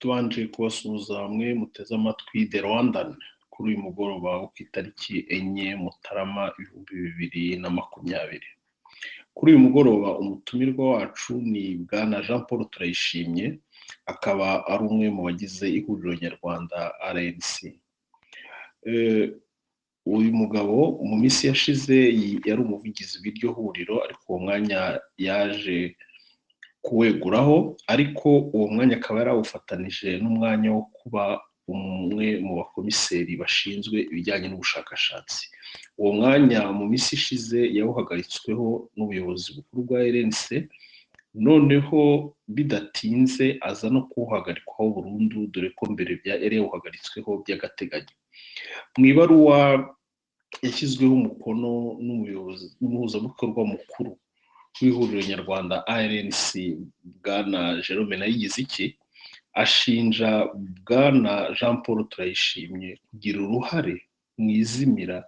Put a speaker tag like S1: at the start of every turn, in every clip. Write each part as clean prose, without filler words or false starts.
S1: tubanje kubasuhuza hamwe muteze amatwi The Rwandan kuri uyu mugoroba wo ku itariki 4 Mutarama 2020. Kuri uyu mugoroba umutumirwa wacu ni Bwana Jean Paul Turayishimye, akaba ari umwe mu bagize ihuriro nyarwanda RNC. Uyu mugabo mu minsi yashize yari umuvugizi w'iryo huriro, ariko uwo mwanya yaje kuweguraho, ariko uwo mwanya akaba yarawufatanije n'umwanya wo kuba umwe mu bakomiseri bashinzwe ibijyanye n'ubushakashatsi. Uwo mwanya mu minsi ishize yawuhagaritsweho n'ubuyobozi bukuru bwa RNC, noneho bidatinze aza no kuwuhagarikwaho burundu, dore ko mbere yari yawuhagaritsweho by'agateganyo. Mu ibaruwa yashyizweho umukono n'umuhuzabikorwa mukuru w'ihuriro nyarwanda RNC, Bwana Jerome Nayigiziki, ashinja Bwana Jean Paul Turayishimye kugira uruhare mu izimira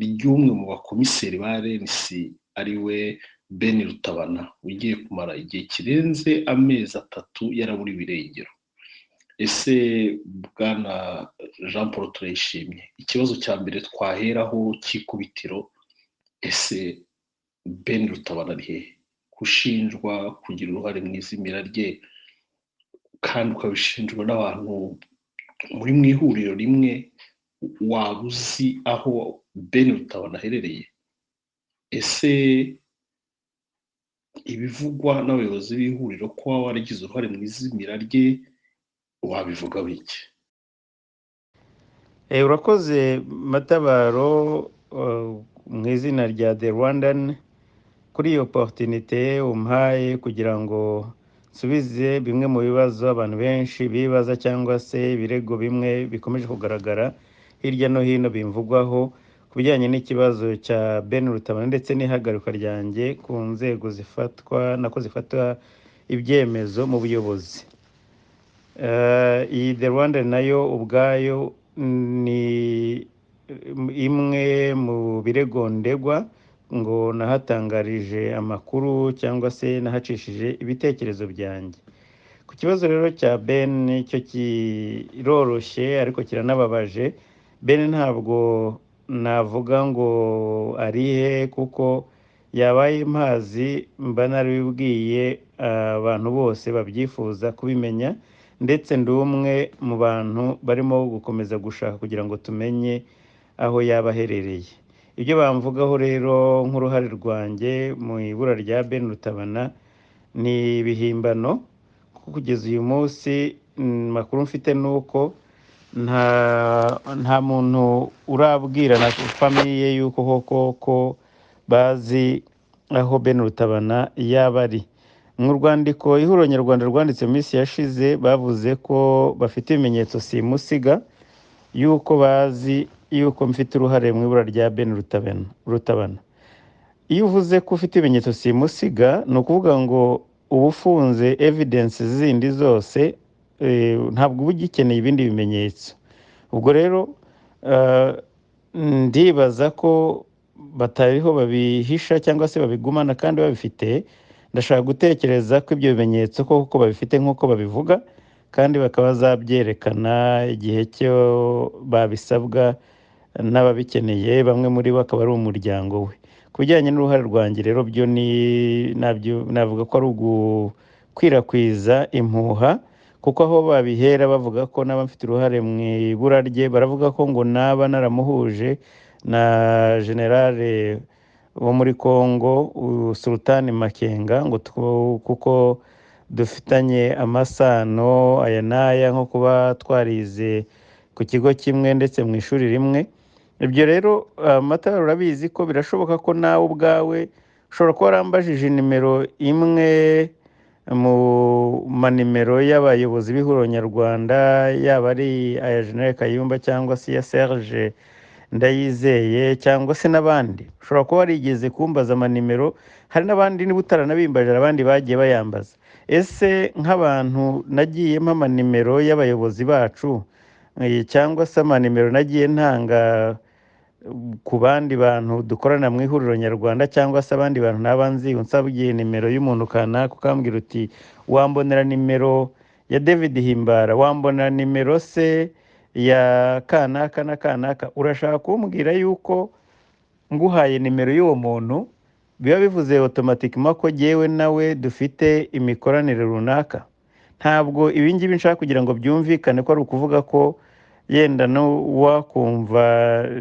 S1: ry'umwe mu bakomiseri ba RNC ari we Ben Rutabana, ugiye kumara igihe kirenze amezi 3 yaraburi birengero. Ese Bwana Jean Paul Turayishimye, ikibazo cya mbere twaheraho cy'ikubitiro, ese Ben Rutabana ari hehe? Kushinjwa kugira uruhare mu izimira rye kandi ukabishinjwa n'abantu muri mu ihuriro rimwe, waba uzi aho Ben Rutabana aherereye? Ese ibivugwa n'abayobozi b'ihuriro ko waba waragize uruhare mu izimira rye wabivuga biki?
S2: Urakoze Matabaro, mu izina rya The Rwandan, kuri iyo opportunité umpaye kugira ngo nsubize bimwe mu bibazo abantu benshi bibaza, cyangwa se ibirego bimwe bikomeje kugaragara hirya no hino bimvugwaho ku bijyanye n'ikibazo cya Ben Rutabana ndetse n'ihagarikwa ryanjye ku nzego zifata ibyemezo mu buyobozi. Iyi The Rwandan nayo ubwayo ni imwe mu birego ndegwa, ngo nahatangarije amakuru cyangwa se nahacishije ibitekerezo byanjye. Ku kibazo rero cya Ben, cyo kiroroshye ariko kiranababaje. Ben ntabwo navuga ngo ari he, kuko yabaye mpazi mba narabibwiye abantu bose babyifuza kubimenya, ndetse ndi umwe mu bantu barimo gukomeza gushaka kugira ngo tumenye aho yaba aherereye. Ibyo bamvugaho rero nk'uruhare rwanjye mu ibura rya Ben Rutabana ni ibihimbano, kuko kugeza uyu munsi makuru mfite nuko nta muntu urabwira na famiye yuko koko bazi aho Ben Rutabana yaba ari. Mu rwandiko ihuriro nyarwanda rwanditse mu minsi yashize, bavuze ko bafite ibimenyetso simusiga yuko bazi yuko mfite uruhare mu ibura rya Ben Rutabana. Iyo uvuze ko ufite ibimenyetso simusiga, ni ukuvuga ngo uba ufunze evidence zindi zose, ntabwo uba ugikeneye ibindi bimenyetso. Ubwo rero ndibaza ko batariho babihisha cyangwa se babigumana kandi babifite. Ndashaka gutekereza ko ibyo bimenyetso koko babifite nk'uko babivuga, kandi bakaba bazabyerekana igihe cyo babisabwa n'ababikeneye. Bamwe muri bo akaba ari umuryango we. Ku bijyanye n'uruhare rwanjye rero, byo navuga ko ari ugukwirakwiza impuha, kuko aho babihera bavuga ko naba mfite uruhare mu ibura rye, baravuga ko ngo naba naramuhuje na generale wo muri Congo, Sultan Makenga, ngo kuko dufitanye amasano aya n'aya, nko kuba twarize ku kigo kimwe ndetse mu ishuri rimwe. Ibyo rero Matabaro urabizi ko birashoboka ko nawe ubwawe ushobora kuba warambajije nimero imwe mu manimero y'abayobozi b'ihuriro nyarwanda, yaba ari aya General Kayumba cyangwa se ya Serge Ndayizeye cyangwa se n'abandi. Ushobora kuba warigeze kumbaza amanimero, hari n'abandi niba utaranabimbaje abandi bagiye bayambaza. Ese nk'abantu nagiye mpa amanimero y'abayobozi bacu, cyangwa se amanimero nagiye ntanga ku bandi bantu dukorana mu ihuriro nyarwanda, cyangwa se abandi bantu naba nzi, unsabye nimero y'umuntu kanaka ukambwira uti wambonera nimero ya David Himbara, wambona nimero se ya kanaka na kanaka, urashaka kumbwira yuko nguhaye nimero y'uwo muntu biba bivuze automatikement ko jyewe nawe dufite imikoranire runaka? Ntabwo ibi ngibi nshaka kugira ngo byumvikane ko ari ukuvuga ko yenda wakumva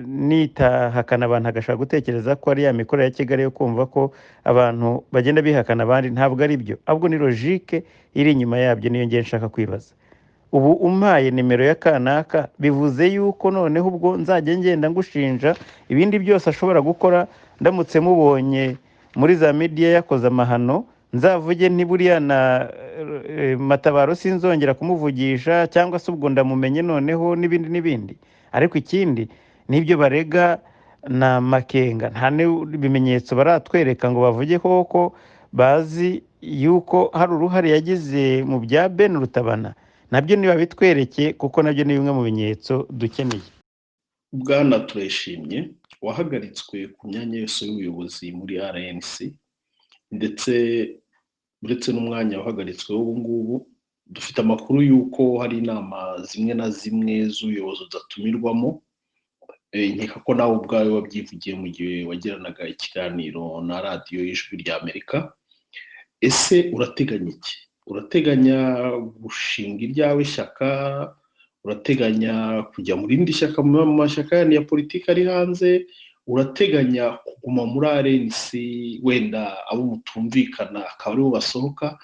S2: nitahakana abantu agashaka gutekereza ko ari ya mikoro ya Kigali yo kumva ko abantu bagenda bihakana abandi. Ntabwo ari byo, ahubwo ni logique iri inyuma yabyo, niyo ngiye nshaka kwibaza. Ubu umpaye nimero ya kanaka bivuze yuko noneho ubwo nzajya ngenda ngushinja ibindi byose ashobora gukora, ndamutse mubonye muri za media yakoze amahano nzavuge ntiburiya na Matabaro sinzongera kumuvugisha, cyangwa se ubwo ndamumenye noneho n'ibindi n'ibindi. Ariko ikindi n'ibyo barega na makenga, nta n'ibimenyetso baratwereka ngo bavuge koko bazi yuko hari uruhare yagize mu bya Ben Rutabana. Nabyo niba bitwereke, kuko nabyo ni bimwe mu bimenyetso dukeneye.
S1: Bwana Turayishimye wahagaritswe ku myanya yose y'ubuyobozi muri RNC, ndetse uretse n'umwanya wahagaritsweho ubu ngubu dufite amakuru y'uko hari inama zimwe na zimwe z'ubuyobozi udatumirwamo. Nkeka ko nawe ubwawe wabyivugiye mu gihe wagiranaga ikiganiro na radiyo y'Ijwi ry'Amerika. Ese urateganya iki? Urateganya gushinga iryawe shyaka? Urateganya kujya mu rindi shyaka, mu mashyaka ya politiki ari hanze? Urateganya kuguma muri RNC, wenda abo mutumvikana akaba aribo basohoka?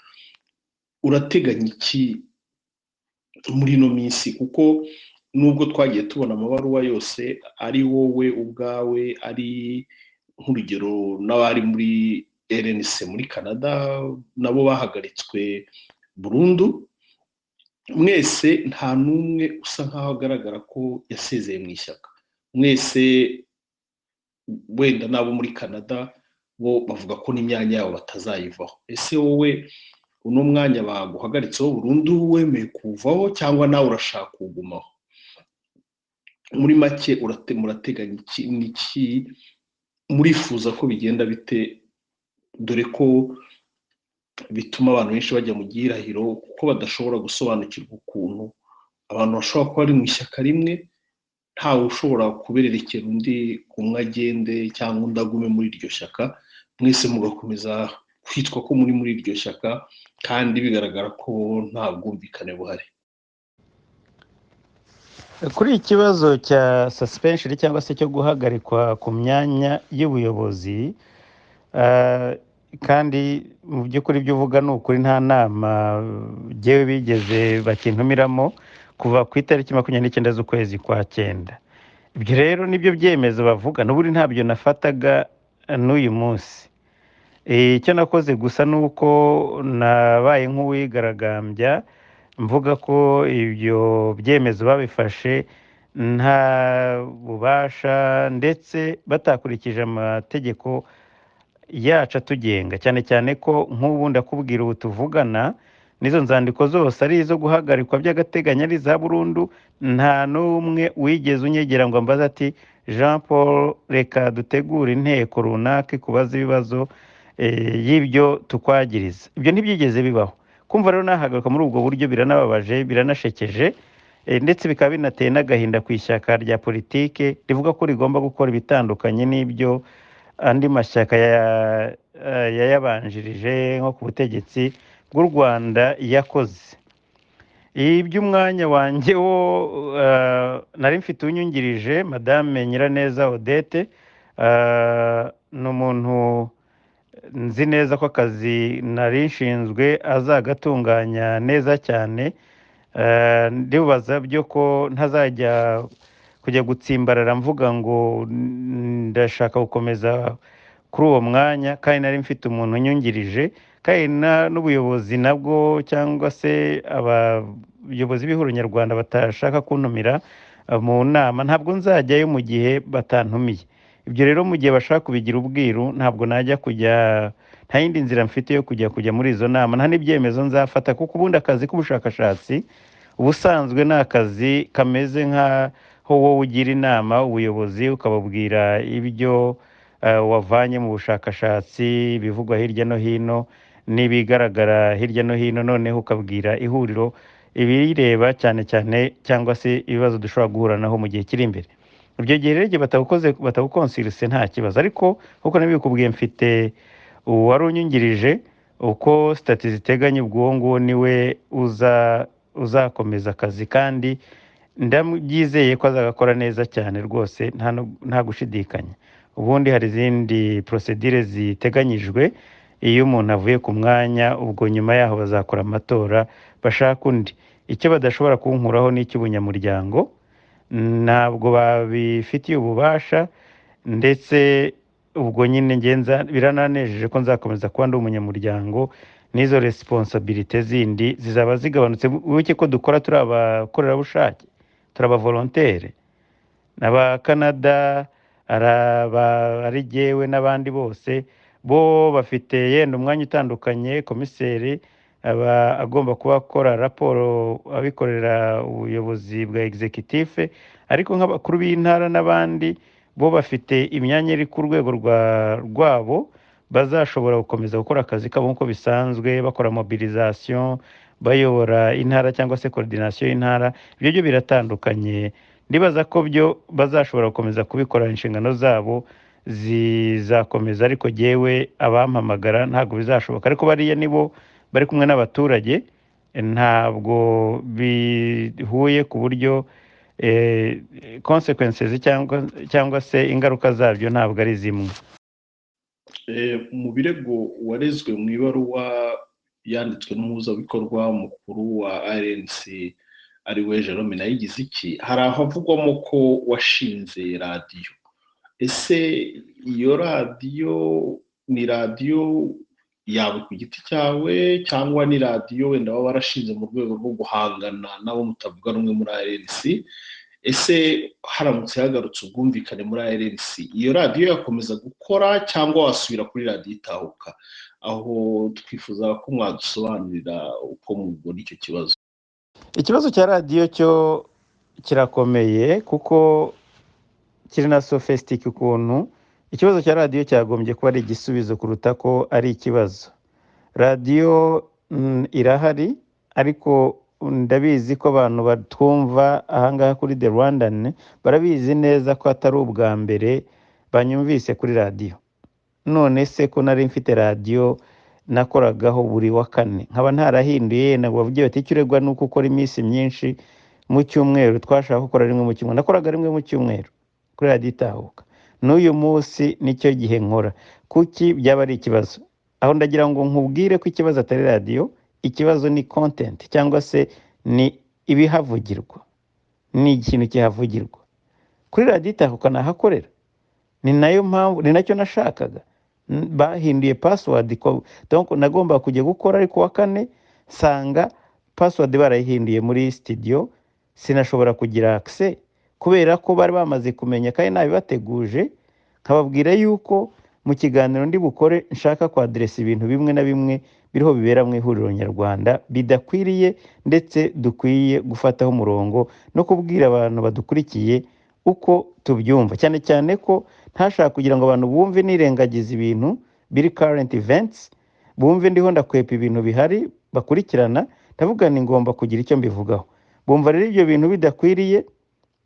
S1: Urateganya iki muri ino minsi? Kuko nubwo twagiye tubona amabaruwa yose, ari wowe ubwawe, ari nk'urugero n'abari muri RNC muri Canada nabo bahagaritswe burundu, mwese nta n'umwe usa nkaho agaragara ko yasezeye mu ishyaka. Mwese wenda nabo muri Canada bo bavuga ko n'imyanya yabo batazayivaho. Ese wowe uno mwanya baguhagaritseho burundu wemeye kuvaho, cyangwa nawe urashaka kugumaho? Muri make murateganya iki? Murifuza ko bigenda bite, dore ko bituma abantu benshi bajya mu gihirahiro kuko badashobora gusobanukirwa ukuntu abantu bashobora kuba ari mu ishyaka rimwe, ntawe ushobora kubererekera undi kumwe agende cyangwa undi agume muri iryo shyaka, mwese mugakomeza kwitwa ko muri iryo shyaka kandi bigaragara ko nta bwumvikane buhari.
S2: Kuri ikibazo cya suspension cyangwa se cyo guhagarikwa ku myanya y'ubuyobozi, kandi mu by'ukuri ibyo uvuga ni ukuri, nta nama jyewe bigeze bakintumiramo kuva ku itariki 29 z'ukwezi kwa 9. Ibyo rero nibyo byemezo bavuga, n'uburi ntabyo nafataga n'uyu munsi. Icyo nakoze gusa nuko nabaye nk'uwigaragambya mvuga ko ibyo byemezo babifashe nta bubasha ndetse batakurikije amategeko yacu atugenga, cyane cyane ko nk'ubu ndakubwira ubu tuvugana n'izo nzandiko zose ari izo guhagarikwa by'agateganyo ari za burundu, nta n'umwe wigeze unyegera ngo ambaze ati Jean Paul reka dutegura inteko runaka kubaza ibibazo y'ibyo tukwagiriza. Ibyo ntibyigeze bibaho. Kumva rero nahagaruka muri ubwo buryo biranababaje, biranashekeje, ndetse bikaba binateye n'agahinda ku ishyaka rya politike rivuga ko rigomba gukora ibitandukanye n'ibyo andi mashyaka yayabanjirije nko ku butegetsi bw'u Rwanda yakoze. Iby'umwanya wanjye wo nari mfite unyungirije Madame Nyiraneza Odette, ni umuntu nzi neza ko akazi nari nshinzwe azagatunganya neza cyane. Ndibaza byo ko ntazajya kujya gutsimbarara mvuga ngo ndashaka gukomeza kuri uwo mwanya, kandi nari mfite umuntu unyungirije, kandi n'ubuyobozi nabwo cyangwa se abayobozi b'ihuriro nyarwanda batashaka kuntumira mu nama ntabwo nzajyayo mu gihe batantumiye. Ibyo rero mu gihe bashaka kubigira ubwiru ntabwo najya kujya, nta yindi nzira mfite yo kujya muri izo nama, nta n'ibyemezo nzafata, kuko ubundi akazi k'ubushakashatsi ubusanzwe ni akazi kameze nk'aho wowe ugira inama ubuyobozi ukababwira ibyo wavanye mu bushakashatsi bivugwa hirya no hino, n'ibigaragara hirya no hino, noneho ukabwira ihuriro ibireba cyane cyane cyangwa se ibibazo dushobora guhura naho mu gihe kiri imbere. Ibyo gihe rero igihe batagukonsirise nta kibazo, ariko nk'uko nabikubwiye mfite uwari unyungirije uko sitati ziteganya, ubwo uwo nguwo niwe uzakomeza akazi, kandi ndabyizeye ko azagakora neza cyane rwose, nta gushidikanya. Ubundi hari izindi porosedire ziteganyijwe iyo umuntu avuye ku mwanya, ubwo nyuma yaho bazakora amatora bashaka undi. Icyo badashobora kunkuraho ni icy'ubunyamuryango, ntabwo babifitiye ububasha, ndetse ubwo nyine birananejeje ko nzakomeza kuba ndi umunyamuryango, n'izo resiponsabirite zindi zizaba zigabanutse. Wibuke ko dukora turi abakorerabushake, turi abavolontere, n'aba Canada ari jyewe n'abandi bose, bo bafite yenda umwanya utandukanye. Komiseri aba agomba kuba akora raporo abikorera ubuyobozi bwa executive, ariko nk'abakuru b'intara n'abandi bo bafite imyanya iri ku rwego rwabo, bazashobora gukomeza gukora akazi kabo nk'uko bisanzwe, bakora mobilisation, bayobora intara cyangwa se coordination y'intara. Ibyo byo biratandukanye, ndibaza ko byo bazashobora gukomeza kubikora, inshingano zabo zizakomeza, ariko jyewe abampamagara ntabwo bizashoboka. Ariko bariya nibo bari kumwe n'abaturage, ntabwo bihuye ku buryo consequences cyangwa se ingaruka zabyo ntabwo ari zimwe.
S1: Mu birego warezwe mu ibaruwa yanditswe n'umuhuzabikorwa mukuru wa RNC ari we Jerome Nayigiziki, hari ahavugwamo ko washinze radiyo. Ese iyo radiyo ni radiyo yawe ku giti cyawe, cyangwa ni radiyo wenda waba warashinze mu rwego rwo guhangana n'abo mutavuga rumwe muri RNC? Ese haramutse hagarutse ubwumvikane muri RNC, iyo radiyo yakomeza gukora cyangwa wasubira kuri radiyo Itahuka? Aho twifuza ko mwadusobanurira uko mubona icyo kibazo.
S2: Ikibazo cya radiyo cyo kirakomeye kuko kiri na sophistique ukuntu. Ikibazo cya radiyo cyagombye kuba ari igisubizo kuruta ko ari ikibazo. Radiyo irahari, ariko ndabizi ko abantu batwumva ahangaha kuri The Rwandan barabizi neza ko atari ubwa mbere banyumvise kuri radiyo. None se ko nari mfite radiyo nakoragaho buri wa kane, nkaba ntarahinduye, nabwo bavugiye bati icyo uregwa nuko ukora iminsi myinshi mu cyumweru. Twashaka gukora rimwe mu cyumweru, nakoraga rimwe mu cyumweru kuri radiyo Itahuka. N'uyu munsi nicyo gihe nkora. Kuki byaba ari ikibazo? Aho ndagira ngo nkubwire ko ikibazo atari radiyo, ikibazo ni content cyangwa se ni ibihavugirwa, ni ikintu kihavugirwa. Kuri radiyo Itahuka nahakorera, ni nayo mpamvu, ni nacyo nashakaga. Bahinduye password, donc nagomba kujya gukora, ariko wa kane sanga password barayihinduye muri studio, sinashobora kugira access kubera ko bari bamaze kumenya kandi nabibateguje. Nkababwira yuko mu kiganiro ndi bukore nshaka kwadresa ibintu bimwe na bimwe biriho bibera mu ihuriro nyarwanda bidakwiriye, ndetse dukwiye gufataho umurongo no kubwira abantu badukurikiye uko tubyumva, cyane cyane ko ntashaka kugira ngo abantu bumve nirengagiza ibintu biri current events, bumve ndiho ndakwepa ibintu bihari bakurikirana. Ndavuga ni ngomba kugira icyo mbivugaho. Bumva rero ibyo bintu bidakwiriye,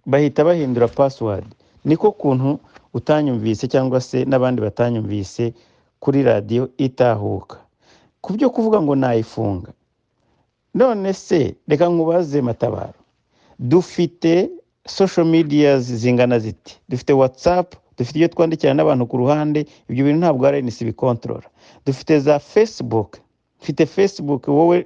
S2: bahita bahindura password. Niko kuntu utanyumvise cyangwa se n'abandi batanyumvise kuri radiyo Itahuka. Ku byo kuvuga ngo nayifunga, none se reka nkubaze Matabaro, dufite social medias zingana ziti? Dufite WhatsApp, dufite iyo twandikira n'abantu ku ruhande, ibyo bintu ntabwo RNC bikontorora. Dufite za Facebook, mfite Facebook, wowe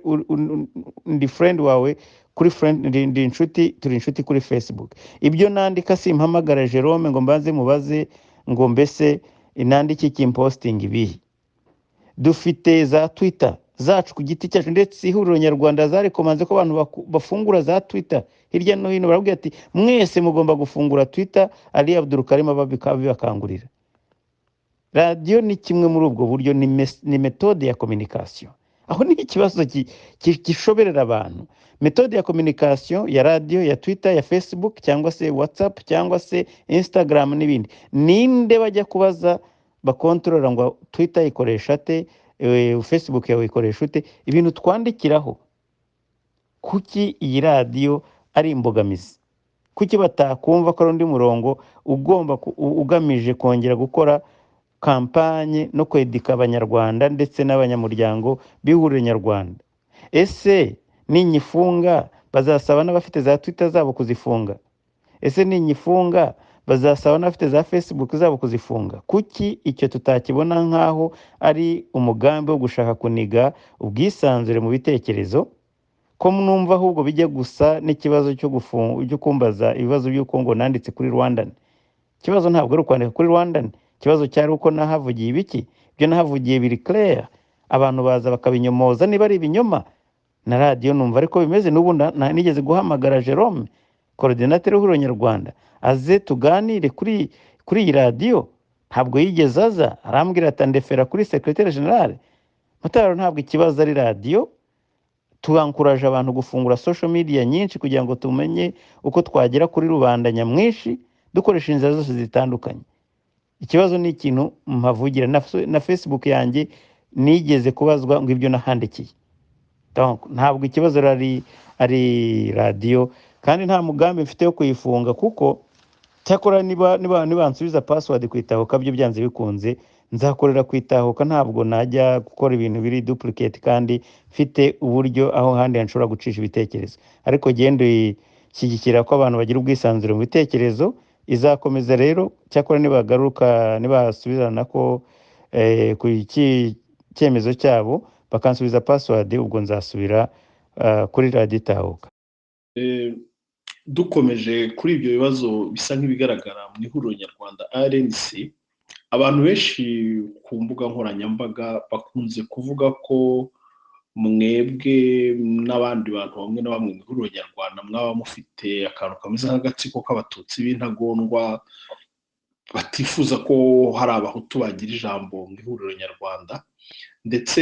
S2: ndi friend wawe kuri friend, ndi inshuti, turi inshuti kuri Facebook. Ibyo nandika simpamagara Jerome ngo mbanze mubaze ngo mbese inandiki iki posting ibihe. Dufite za Twitter zacu ku giti cyacu, ndetse ihuriro nyarwanda zarekomanze ko abantu bafungura za Twitter hirya no hino. Barabwira ati mwese mugomba gufungura Twitter, Ali Abdul Karim ababikangurira. Radio ni kimwe muri ubwo buryo, ni metode ya communication. Aho ni ikibazo kishoberera abantu. Metode ya communication ya radio, ya Twitter, ya Facebook cyangwa se WhatsApp cyangwa se Instagram n'ibindi, ninde bajya kubaza bakontorora ngo Twitter ikoresha te, Facebook yawe ikoresha ute, ibintu twandikiraho. Kuki iyi radiyo ari imbogamizi? Kuki batakumva ko ari undi murongo ugamije kongera gukora kampanye no kwedika abanyarwanda ndetse n'abanyamuryango b'ihuriro nyarwanda? Ese ninyifunga bazasaba n'abafite za Twitter zabo kuzifunga? Ese ninyifunga bazasaba n'abafite za Facebook zabo kuzifunga? Kuki icyo tutakibona nk'aho ari umugambi wo gushaka kuniga ubwisanzure mu bitekerezo, ko numva ahubwo bijya gusa n'ikibazo cyo kumbaza ibibazo by'uko ngo nanditse kuri Rwandan? Ikibazo ntabwo ari ukwandika kuri Rwandan, ikibazo cyari uko nahavugiye ibiki. Ibyo nahavugiye biri clear, abantu baza bakabinyomoza niba ari ibinyoma. Na radiyo numva ariko bimeze. N'ubu nigeze guhamagara Jerome, coordinateur w'ihuriro nyarwanda, aze tuganire kuri iyi radiyo. Ntabwo yigeze aza, arambwira ati ndefera kuri secrétaire général. Mutara, ntabwo ikibazo ari radiyo. Tubankuraje abantu gufungura social media nyinshi kugira ngo tumenye uko twagera kuri rubanda nyamwinshi dukoresha inzira zose zitandukanye. Ikibazo ni ikintu mpavugira na Facebook yanjye nigeze kubazwa ngo ibyo nahandikiye. Donc ntabwo ikibazo ari radiyo, kandi nta mugambi mfite yo kuyifunga, kuko cyakora niba nsubiza password kwitahuka byo byanze bikunze nzakorera kwitahuka. Ntabwo najya gukora ibintu biri duplicate kandi mfite uburyo aho handi nshobora gucisha ibitekerezo. Ariko gende ishyigikira ko abantu bagira ubwisanzure mu bitekerezo, izakomeza rero. Cyakora nibasubirana ko ku cyemezo cyabo bakansubiza password, ubwo nzasubira kuri radiyo itahuka.
S1: Dukomeje kuri ibyo bibazo bisa nk'ibigaragara mu ihuriro nyarwanda RNC, abantu benshi ku mbuga nkoranyambaga bakunze kuvuga ko mwebwe n'abandi bantu bamwe na bamwe mu ihuriro nyarwanda mwaba mufite akantu kameze nk'agatsiko k'abatutsi b'intagondwa batifuza ko hari abahutu bagira ijambo mu ihuriro nyarwanda. Ndetse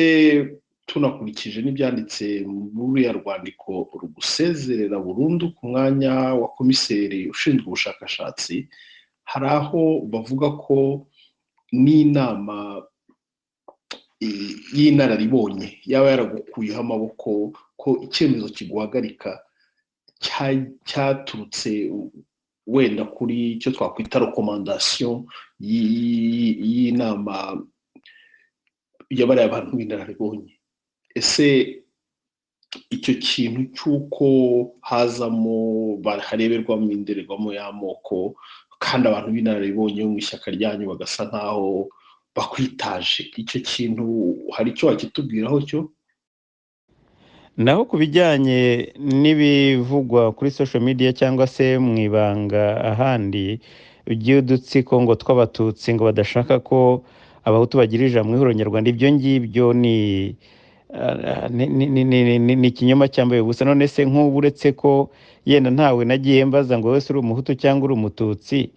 S1: tunakurikije n'ibyanditse muri ya rwandiko rugusezerera burundu ku mwanya wa komiseri ushinzwe ubushakashatsi, hari aho bavuga ko n'inama y'inararibonye yaba yaragukuyeho amaboko, ko icyemezo kiguhagarika cyaturutse wenda kuri icyo twakwita recommandation y'inama y'abariya abantu b'inararibonye. Ese icyo kintu cy'uko hazamo hareberwamo indorerwamo y'amoko kandi abantu b'inararibonye bo mu ishyaka ryanyu bagasa nkaho bakwitaje, icyo kintu hari icyo wakitubwiraho cyo?
S2: Naho ku bijyanye n'ibivugwa kuri social media cyangwa se mu ibanga ahandi by'udutsiko ngo tw'abatutsi ngo badashaka ko abahutu bagira ijambo mu ihuriro nyarwanda, ibyo ngibyo ni ikinyoma cyambaye ubusa. None se nk'ubu uretse ko yenda ntawe nagiye mbaza ngo wese uri umuhutu cyangwa uri umututsi,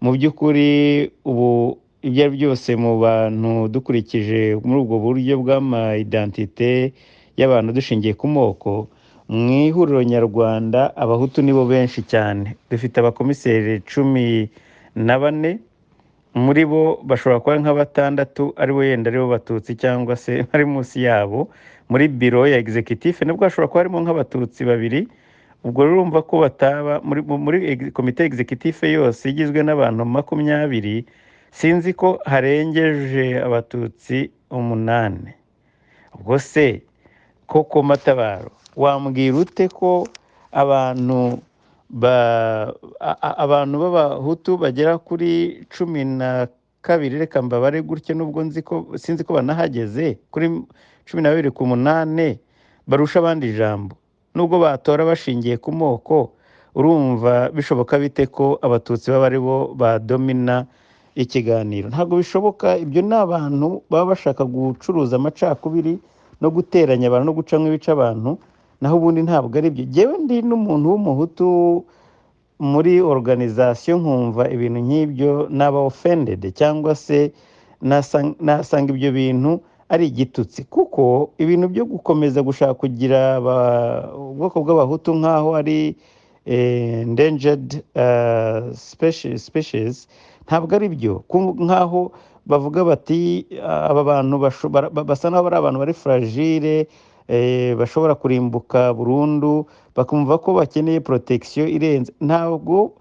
S2: mu by'ukuri ubu ibyo ari byose mu bantu dukurikije muri ubwo buryo bw'ama-identité y'abantu dushingiye ku moko, mu ihuriro nyarwanda abahutu nibo benshi cyane. Dufite abakomiseri 14, muri bo bashobora kuba nka 6 aribo yenda aribo batutsi cyangwa se bari munsi yabo. Muri biro ya executive nabwo hashobora kuba harimo nk'abatutsi 2. Ubwo urumva ko bataba muri komite executive yose igizwe n'abantu 20, sinzi ko harengeje abatutsi 8. Ubwo se koko Matabaro, wambwira ute ko abantu b'abahutu bagera kuri 12, reka mbabare gutyo, nubwo sinzi ko banahageze kuri 12 ku 8, barusha abandi ijambo nubwo batora bashingiye ku moko? Urumva bishoboka bite ko abatutsi baba ari bo badomina ikiganiro? Ntabwo bishoboka. Ibyo ni abantu baba bashaka gucuruza amacakubiri no guteranya abantu no gucamo ibice abantu, naho ubundi ntabwo ari byo. Jewe ndi n'umuntu w'umuhutu muri organisation, nkumva ibintu nk'ibyo naba offended cyangwa se nasanga ibyo bintu ari igitutsi, kuko ibintu byo gukomeza gushaka kugira ubwoko bw'abahutu nk'aho ari endangered species ntabwo ari byo nk'aho bavuga bati aba bantu basa n'aho ari abantu bari fragile bashobora kurimbuka burundu bakumva ko bakeneye protection irenze. Ntabwo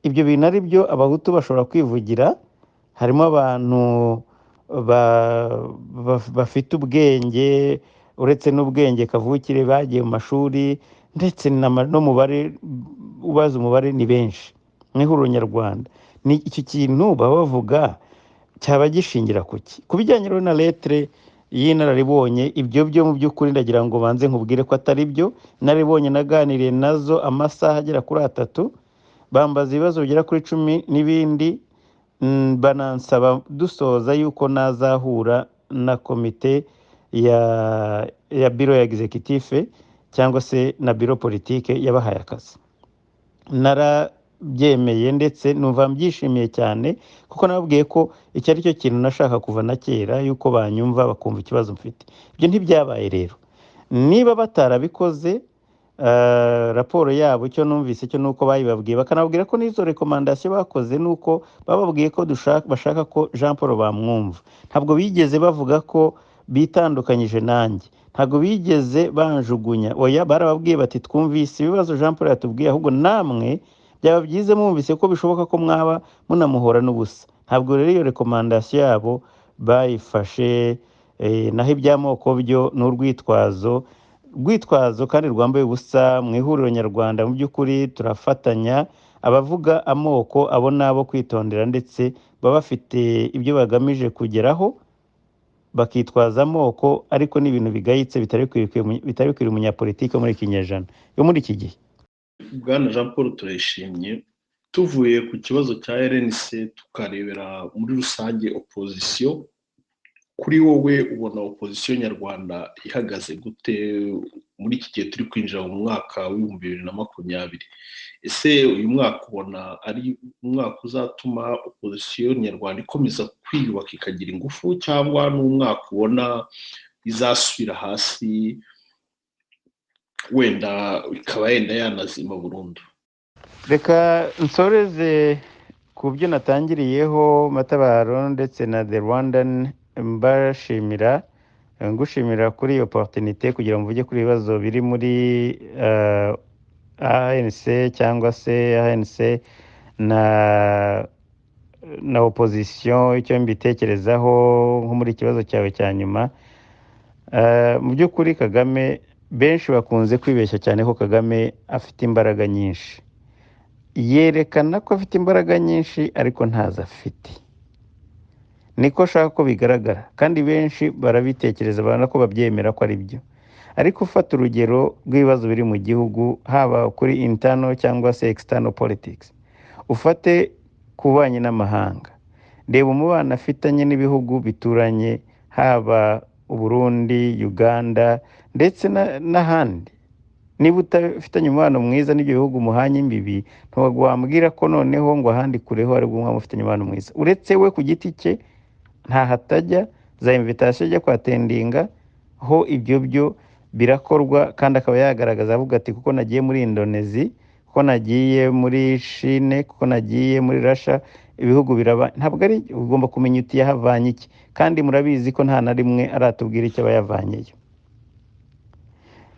S2: ibyo bintu ari byo abahutu bashobora kwivugira. Harimo abantu bafite ubwenge, uretse n'ubwenge kavukire bagiye mu mashuri, ndetse n'umubare ubaza umubare ni benshi mu ihuriro nyarwanda. Ni iki kintu baba bavuga cyaba gishingira kuki? Ku bijyanye na lettre y'inararibonye, ibyo byo mu by'ukuri ndagira ngo banze nkubwire ko atari byo. Naribonye naganiriye nazo amasaha agera kuri 3, bambaza ibibazo bigera kuri 10 n'ibindi, banansaba dusoza yuko nazahura na komite ya biro ya executive cyangwa se na biro politike yabahaye akazi. Narabyemeye ndetse numva mbyishimiye cyane, kuko nababwiye ko iki ari cyo kintu nashaka kuva na kera, yuko banyumva bakumva ikibazo mfite. Ibyo ntibyabaye rero. Niba batarabikoze, raporo yabo icyo numvise cyo nuko bayibabwiye, bakanabwira ko n'izo recommandation bakoze nuko bababwiye ko bashaka ko Jean Paul bamwumva. Ntabwo bigeze bavuga ko bitandukanyije nanjye, ntabwo bigeze banjugunya. Oya, barababwiye bati twumvise ibibazo Jean Paul yatubwiye, ahubwo namwe byaba byiza mwumvise ko bishoboka ko mwaba munamuhora n'ubusa. Ntabwo rero iyo recommandation yabo bayifashe, naho iby'amoko byo n'urwitwazo kandi rwambaye ubusa. Mu ihuriro nyarwanda mu by'ukuri turafatanya. Abavuga amoko abo nabo kwitondera, ndetse baba bafite ibyo bagamije kugeraho bakitwaza amoko, ariko n'ibintu bigayitse bitari bikwiriye umunyapolitike muri kinyejana yo muri iki gihe.
S1: Bwana Jean Paul turayishimye. Tuvuye ku kibazo cya RNC tukarebera muri rusange opposition, kuri wowe ubona opposition nyarwanda ihagaze gute muri iki gihe turi kwinjira mu mwaka wa 2020? Ese uyu mwaka ubona ari umwaka uzatuma opposition nyarwanda ikomeza kwiyubaka ikagira ingufu, cyangwa n'umwaka ubona izasubira hasi wenda ikaba yenda yanazima burundu?
S2: Reka nsoreze ku byo natangiriyeho Matabaro ndetse na The Rwandan, mbashimira ngushimira kuri iyo opportunité kugira ngo mvuge kuri ibibazo biri muri ANC cyangwa se ANC na opposition, icyo mbitekerezaho nko muri ikibazo cyawe cya nyuma. Mu by'ukuri Kagame benshi bakunze kwibeshya cyane ko Kagame afite imbaraga nyinshi. Yerekana ko afite imbaraga nyinshi ariko ntazo afite. Niko shaka ko bigaragara, kandi benshi barabitekereza bana ko babyemera ko ari byo. Ariko ufata urugero rw'ibibazo biri mu gihugu, haba kuri internal cyangwa se external politics, ufate kubanye n'amahanga, reba umubano afitanye n'ibihugu bituranye, haba Burundi, Uganda ndetse n'ahandi. Niba utafitanye umubano mwiza n'ibyo bihugu muhanye imbibi, ntabwo wambwira ko noneho ngo ahandi kureho ari bwo mufitanye umubano mwiza. Uretse we ku giti cye nta hatajya za invitation ajya kwatendinga ho, ibyo byo birakorwa, kandi akaba yagaragaza avuga ati kuko nagiye muri Indonesia, kuko nagiye muri Chine, kuko nagiye muri Russia, ibihugu biraba. Ntabwo ari ugomba kumenya uti yahavanye iki, kandi murabizi ko nta na rimwe aratubwira icyo abayavanyeyo.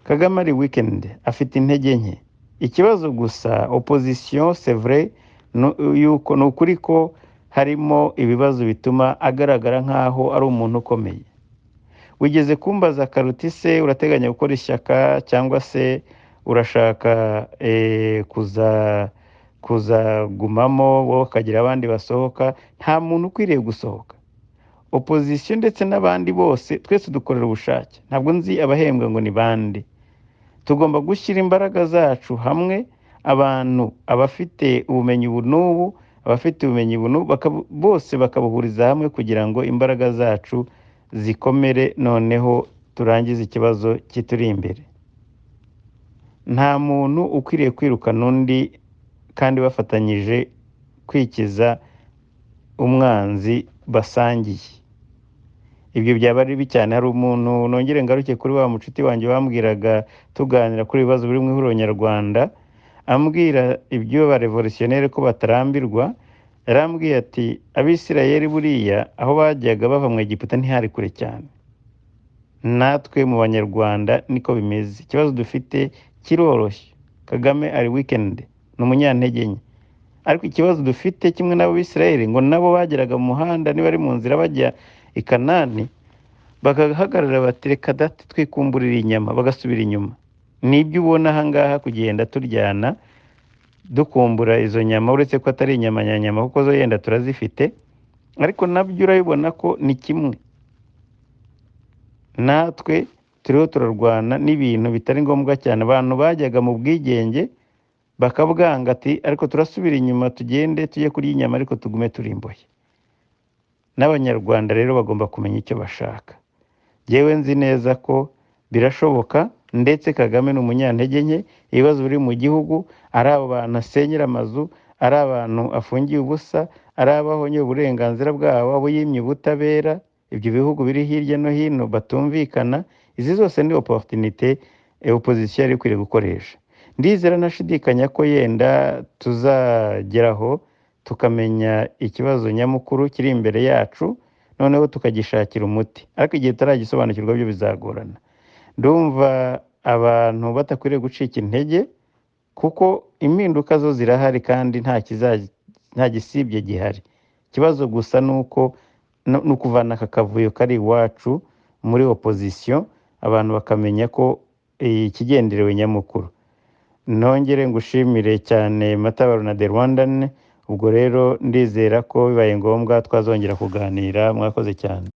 S2: Kagame ari weekend afite intege nke. Ikibazo gusa opposition c'est vrai yuko n'ukuri ko harimo ibibazo bituma agaragara nkaho ari umuntu ukomeye. Wigeze kumbaza Karuti, se urateganya gukora ishyaka cyangwa se urashaka kuza gumamo wowe ukagira abandi basohoka? Nta muntu ukwiriye gusohoka. Opposition ndetse n'abandi bose twese dukorera ubushake. Ntabwo nzi abahembwa ngo ni bande. Tugomba gushyira imbaraga zacu hamwe, abantu abafite ubumenyi bunubu, abafite ubumenyi bunu bose bakabuhuriza hamwe kugira ngo imbaraga zacu zikomere, noneho turangize ikibazo kituri imbere. Nta muntu ukwiriye kwirukana undi kandi bafatanyije kwikiza umwanzi basangiye. Ibyo byaba ari bibi cyane. Hari umuntu nongere ngaruke kuri wa mucuti wanjye bambwiraga tuganira kuri ibibazo biri mu ihuriro nyarwanda, ambwira ibyo ba revolutionnere ko batarambirwa, yarambwiye ati abisirayeli buriya aho bajyaga bava mu Egiputa ntihari kure cyane, natwe mu banyarwanda niko bimeze. Ikibazo dufite kiroroshye, Kagame ari weekend, ni umunyantege nke, ariko ikibazo dufite kimwe n'abo Bisirayeli ngo nabo bageraga mu muhanda niba ari mu nzira bajya i Kanani bagahagarara bati reka dati twikumburira inyama, bagasubira inyuma. Nibyo ubona ahangaha kugenda turyana dukumbura izo nyama, uretse ko atari inyama nyanyama kuko zo yenda turazifite, ariko nabyo urabibona ko ni kimwe. Natwe turiho turarwana n'ibintu bitari ngombwa cyane. Abantu bajyaga mu bwigenge bakabwanga ati ariko turasubira inyuma tugende tujye kurya inyama ariko tugume turi imbohe. N'abanyarwanda rero bagomba kumenya icyo bashaka. Yewe nzi neza ko birashoboka, ndetse Kagame ni umunyantege nke. Ibibazo biri mu gihugu, ari abo bantu asenyera amazu, ari abantu afungiye ubusa, ari abahonye uburenganzira bwabo, abo yimye ubutabera, ibyo bihugu biri hirya no hino batumvikana. Izi zose ni opportunité opposition yari ikwiriye gukoresha. Ndizera nashidikanya ko yenda tuzageraho tukamenya ikibazo nyamukuru kiri imbere yacu, noneho tukagishakira umuti, ariko igihe taragisobanukirwa byo bizagorana. Ndumva abantu batakwiriye gucika intege kuko impinduka zo zirahari kandi nta gisibye gihari. Ikibazo gusa nuko nukuvana akavuyo kari iwacu muri opposition, abantu bakamenya ko ikigenderewe nyamukuru. Nongere ngushimire cyane Matabaro na The Rwandan. Ubwo rero ndizera ko bibaye ngombwa twazongera kuganira. Mwakoze cyane.